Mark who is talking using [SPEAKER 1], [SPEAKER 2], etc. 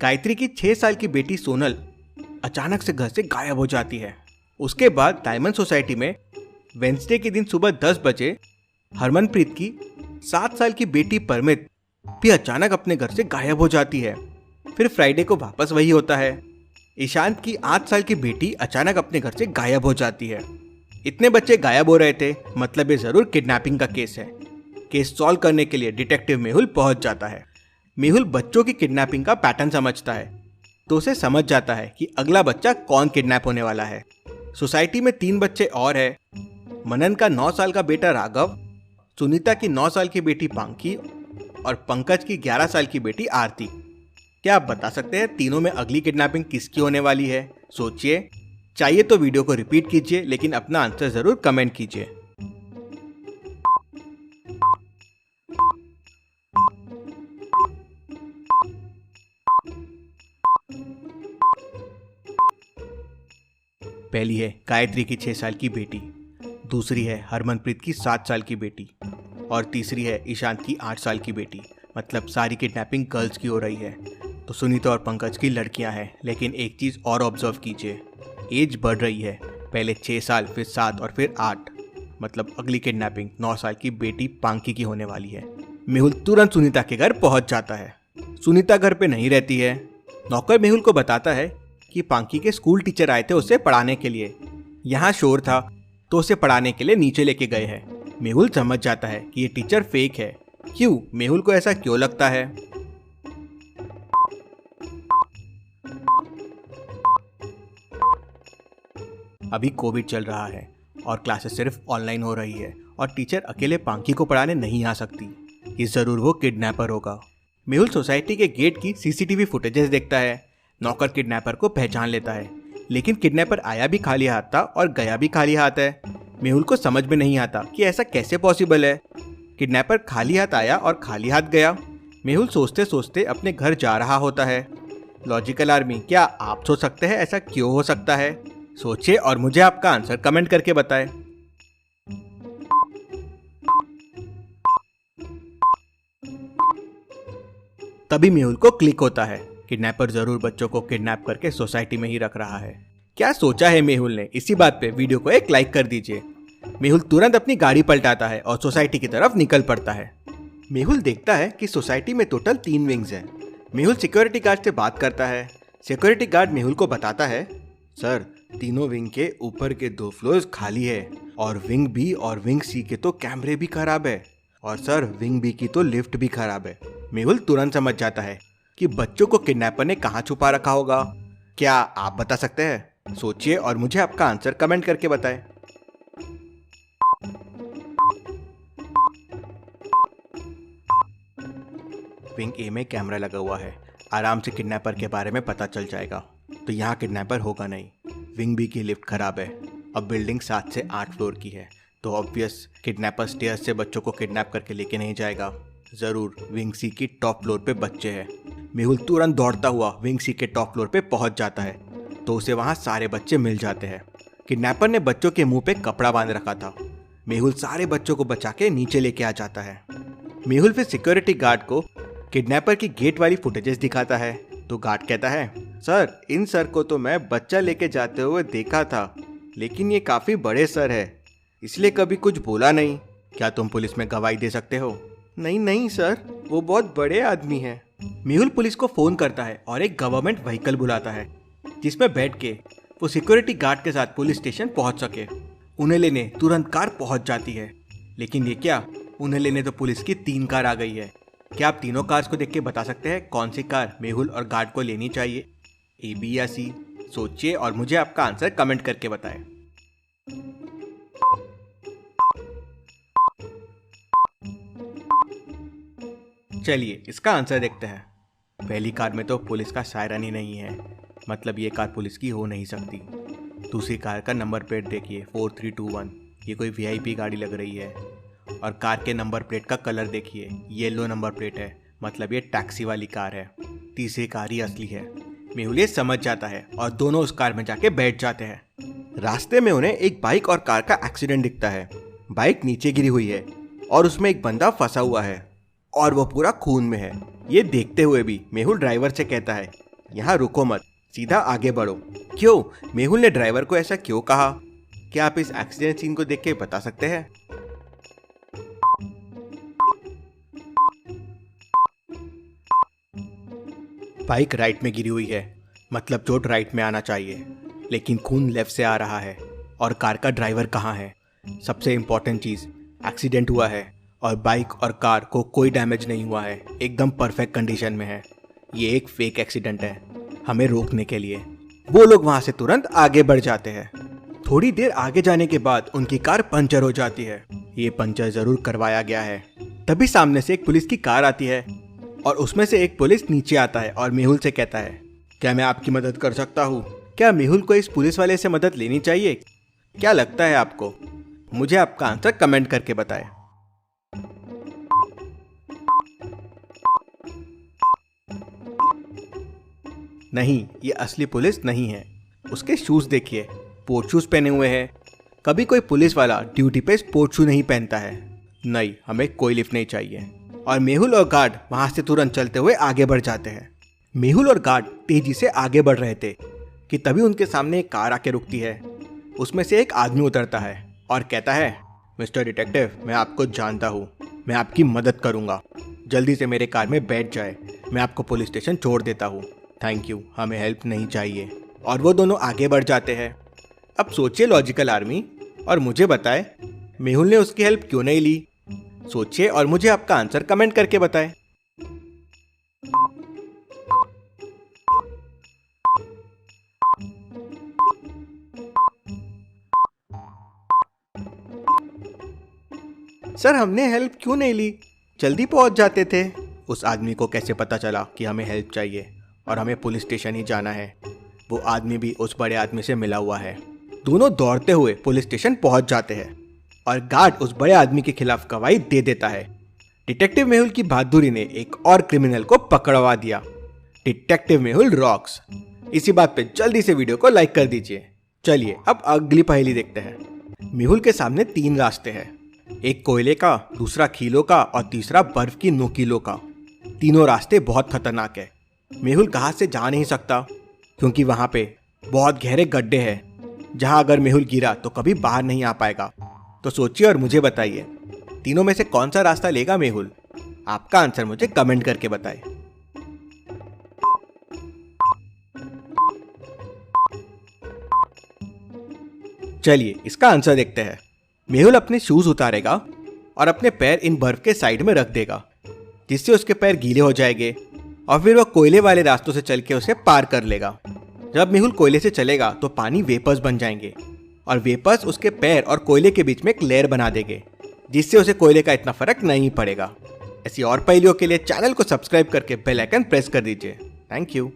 [SPEAKER 1] गायत्री की 6 साल की बेटी सोनल अचानक से घर से गायब हो जाती है। उसके बाद डायमंड सोसाइटी में वेंसडे के दिन सुबह 10 बजे हरमनप्रीत की 7 साल की बेटी परमित भी अचानक अपने घर से गायब हो जाती है। फिर फ्राइडे को वापस वही होता है। ईशांत की 8 साल की बेटी अचानक अपने घर से गायब हो जाती है। इतने बच्चे गायब हो रहे थे, मतलब ये जरूर किडनैपिंग का केस है। केस सॉल्व करने के लिए डिटेक्टिव मेहुल पहुंच जाता है। मेहुल बच्चों की किडनैपिंग का पैटर्न समझता है, तो उसे समझ जाता है कि अगला बच्चा कौन किडनैप होने वाला है। सोसाइटी में 3 बच्चे और हैं। मनन का 9 साल का बेटा राघव, सुनीता की 9 साल की बेटी पांकी और पंकज की 11 साल की बेटी आरती। क्या आप बता सकते हैं तीनों में अगली किडनैपिंग किसकी होने वाली है? सोचिए। चाहिए तो वीडियो को रिपीट कीजिए, लेकिन अपना आंसर जरूर कमेंट कीजिए। पहली है गायत्री की 6 साल की बेटी, दूसरी है हरमनप्रीत की 7 साल की बेटी और तीसरी है ईशांत की 8 साल की बेटी। मतलब सारी किडनैपिंग गर्ल्स की हो रही है। तो सुनीता और पंकज की लड़कियां हैं। लेकिन एक चीज़ और ऑब्जर्व कीजिए, एज बढ़ रही है। पहले 6 साल, फिर 7 और फिर 8। मतलब अगली किडनैपिंग 9 साल की बेटी पांकी की होने वाली है। मेहुल तुरंत सुनीता के घर पहुंच जाता है। सुनीता घर पे नहीं रहती है। नौकर मेहुल को बताता है कि पांकी के स्कूल टीचर आए थे उसे पढ़ाने के लिए। यहाँ शोर था तो उसे पढ़ाने के लिए नीचे लेके गए हैं। मेहुल समझ जाता है कि ये टीचर फेक है। क्यों? मेहुल को ऐसा क्यों लगता है? अभी कोविड चल रहा है और क्लासेस सिर्फ ऑनलाइन हो रही है और टीचर अकेले पांकी को पढ़ाने नहीं आ सकती। ये जरूर वो किडनैपर होगा। मेहुल सोसाइटी के गेट की सीसीटीवी फुटेजेस देखता है। नौकर किडनैपर को पहचान लेता है, लेकिन किडनैपर आया भी खाली हाथ था और गया भी खाली हाथ है। मेहुल को समझ में नहीं आता कि ऐसा कैसे पॉसिबल है। किडनैपर खाली हाथ आया और खाली हाथ गया। मेहुल सोचते सोचते अपने घर जा रहा होता है। लॉजिकल आर्मी, क्या आप सोच सकते हैं ऐसा क्यों हो सकता है? सोचिए और मुझे आपका आंसर कमेंट करके बताएं। तभी मेहुल को क्लिक होता है, किडनैपर जरूर बच्चों को किडनैप करके सोसाइटी में ही रख रहा है। क्या सोचा है मेहुल ने? इसी बात पे वीडियो को एक लाइक कर दीजिए। मेहुल तुरंत अपनी गाड़ी पलटाता है और सोसाइटी की तरफ निकल पड़ता है। मेहुल देखता है कि सोसाइटी में टोटल 3 विंग्स हैं। मेहुल सिक्योरिटी गार्ड से बात करता है। सिक्योरिटी गार्ड मेहुल को बताता है, सर तीनों विंग के ऊपर के 2 फ्लोर्स खाली है और विंग बी और विंग सी के तो कैमरे भी खराब है और सर विंग बी की तो लिफ्ट भी खराब है। मेहुल तुरंत समझ जाता है कि बच्चों को किडनैपर ने कहाँ छुपा रखा होगा। क्या आप बता सकते हैं? सोचिए और मुझे आपका आंसर कमेंट करके बताएं। विंग ए में कैमरा लगा हुआ है, आराम से किडनैपर के बारे में पता चल जाएगा। तो यहाँ किडनैपर होगा नहीं। विंग बी की लिफ्ट खराब है। अब बिल्डिंग 7 से 8 फ्लोर की है, तो ऑब्वियस किडनैपर स्टेयर्स से बच्चों को किडनैप करके लेके नहीं जाएगा। जरूर विंग सी की टॉप फ्लोर पे बच्चे हैं। मेहुल तुरंत दौड़ता हुआ विंग सी के टॉप फ्लोर पे पहुंच जाता है, तो उसे वहां सारे बच्चे मिल जाते हैं। किडनैपर ने बच्चों के मुंह पे कपड़ा बांध रखा था। मेहुल सारे बच्चों को बचा के नीचे लेके आ जाता है। मेहुल फिर सिक्योरिटी गार्ड को किडनैपर की गेट वाली फुटेजेस दिखाता है, तो गार्ड कहता है, सर इन सर को तो मैं बच्चा लेके जाते हुए देखा था, लेकिन ये काफी बड़े सर है, इसलिए कभी कुछ बोला नहीं। क्या तुम पुलिस में गवाही दे सकते हो? नहीं नहीं सर, वो बहुत बड़े आदमी हैं। मेहुल पुलिस को फोन करता है और एक गवर्नमेंट व्हीकल बुलाता है, जिसमें बैठ के वो सिक्योरिटी गार्ड के साथ पुलिस स्टेशन पहुंच सके। उन्हें लेने तुरंत कार पहुंच जाती है। लेकिन ये क्या, उन्हें लेने तो पुलिस की 3 कार आ गई है। क्या आप तीनों कार्स को देख के बता सकते हैं कौन सी कार मेहुल और गार्ड को लेनी चाहिए, ए, बी या सी? सोचिए और मुझे आपका आंसर कमेंट करके बताएं। चलिए इसका आंसर देखते हैं। पहली कार में तो पुलिस का सायरन ही नहीं है, मतलब ये कार पुलिस की हो नहीं सकती। दूसरी कार का नंबर प्लेट देखिए 4321, ये कोई वीआईपी गाड़ी लग रही है। और कार के नंबर प्लेट का कलर देखिए, येलो नंबर प्लेट है, मतलब ये टैक्सी वाली कार है। तीसरी कार ही असली है। मेहुल ये समझ जाता है और दोनों उस कार में जाके बैठ जाते हैं। रास्ते में उन्हें एक बाइक और कार का एक्सीडेंट दिखता है। बाइक नीचे गिरी हुई है और उसमें एक बंदा फंसा हुआ है और वो पूरा खून में है। ये देखते हुए भी मेहुल ड्राइवर से कहता है यहाँ रुको मत, सीधा आगे बढ़ो। क्यों? मेहुल ने ड्राइवर को ऐसा क्यों कहा? क्या आप इस एक्सीडेंट सीन को देख के बता सकते हैं? बाइक राइट में गिरी हुई है, मतलब चोट राइट में आना चाहिए, लेकिन खून लेफ्ट से आ रहा है। और कार का ड्राइवर कहाँ है? सबसे इम्पोर्टेंट चीज़, एक्सीडेंट हुआ है और बाइक और कार को कोई डैमेज नहीं हुआ है, एकदम परफेक्ट कंडीशन में है। ये एक फेक एक्सीडेंट है। हमें रोकने के लिए वो लोग वहाँ से तुरंत आगे बढ़ जाते हैं। थोड़ी देर आगे जाने के बाद उनकी कार पंचर हो जाती है। ये पंचर ज़रूर करवाया गया है। तभी सामने से एक पुलिस की कार आती है और उसमें से एक पुलिस नीचे आता है और मेहुल से कहता है, क्या मैं आपकी मदद कर सकता हूँ? क्या मेहुल को इस पुलिस वाले से मदद लेनी चाहिए? क्या लगता है आपको? मुझे आपका आंसर कमेंट करके बताएं। नहीं, ये असली पुलिस नहीं है। उसके शूज देखिए, स्पोर्ट शूज पहने हुए हैं। कभी कोई पुलिस वाला ड्यूटी पे स्पोर्ट शू नहीं पहनता है। नहीं, हमें कोई लिफ्ट नहीं चाहिए। और मेहुल और गार्ड वहां से तुरंत चलते हुए आगे बढ़ जाते हैं। मेहुल और गार्ड तेजी से आगे बढ़ रहे थे कि तभी उनके सामने एक कार आके रुकती है। उसमें से एक आदमी उतरता है और कहता है, मिस्टर डिटेक्टिव, मैं आपको जानता हूँ, मैं आपकी मदद करूँगा। जल्दी से मेरे कार में बैठ जाए, मैं आपको पुलिस स्टेशन छोड़ देता हूँ। थैंक यू, हमें हेल्प नहीं चाहिए। और वो दोनों आगे बढ़ जाते हैं। अब सोचिए लॉजिकल आर्मी, और मुझे बताए मेहुल ने उसकी हेल्प क्यों नहीं ली? सोचिए और मुझे आपका आंसर कमेंट करके बताएं। सर, हमने हेल्प क्यों नहीं ली? जल्दी पहुंच जाते थे। उस आदमी को कैसे पता चला कि हमें हेल्प चाहिए और हमें पुलिस स्टेशन ही जाना है? वो आदमी भी उस बड़े आदमी से मिला हुआ है। दोनों दौड़ते हुए पुलिस स्टेशन पहुंच जाते हैं और गार्ड उस बड़े आदमी के खिलाफ गवाही दे देता है। डिटेक्टिव मेहुल की बहादुरी ने एक और क्रिमिनल को पकड़वा दिया। Detective Mehul rocks. इसी बात पे जल्दी से वीडियो को लाइक कर दीजिए। चलिए अब अगली पहेली देखते हैं। मेहुल के सामने 3 रास्ते हैं, एक कोयले का, दूसरा खीलों का और तीसरा बर्फ की नोकीलों का। तीनों रास्ते बहुत खतरनाक है। मेहुल कहाँ से जा नहीं सकता क्योंकि वहाँ पे बहुत गहरे गड्ढे हैं जहाँ अगर मेहुल गिरा तो कभी बाहर नहीं आ पाएगा। तो सोचिए और मुझे बताइए, तीनों में से कौन सा रास्ता लेगा मेहुल? आपका आंसर मुझे कमेंट करके बताएं। चलिए इसका आंसर देखते हैं। मेहुल अपने शूज उतारेगा और अपने पैर इन बर्फ के साइड में रख देगा, जिससे उसके पैर गीले हो जाएंगे और फिर वह कोयले वाले रास्तों से चल के उसे पार कर लेगा। जब मेहुल कोयले से चलेगा तो पानी वेपर्स बन जाएंगे और वेपर्स उसके पैर और कोयले के बीच में एक लेयर बना देंगे, जिससे उसे कोयले का इतना फर्क नहीं पड़ेगा। ऐसी और पहेलियों के लिए चैनल को सब्सक्राइब करके बेल आइकन प्रेस कर दीजिए। Thank you.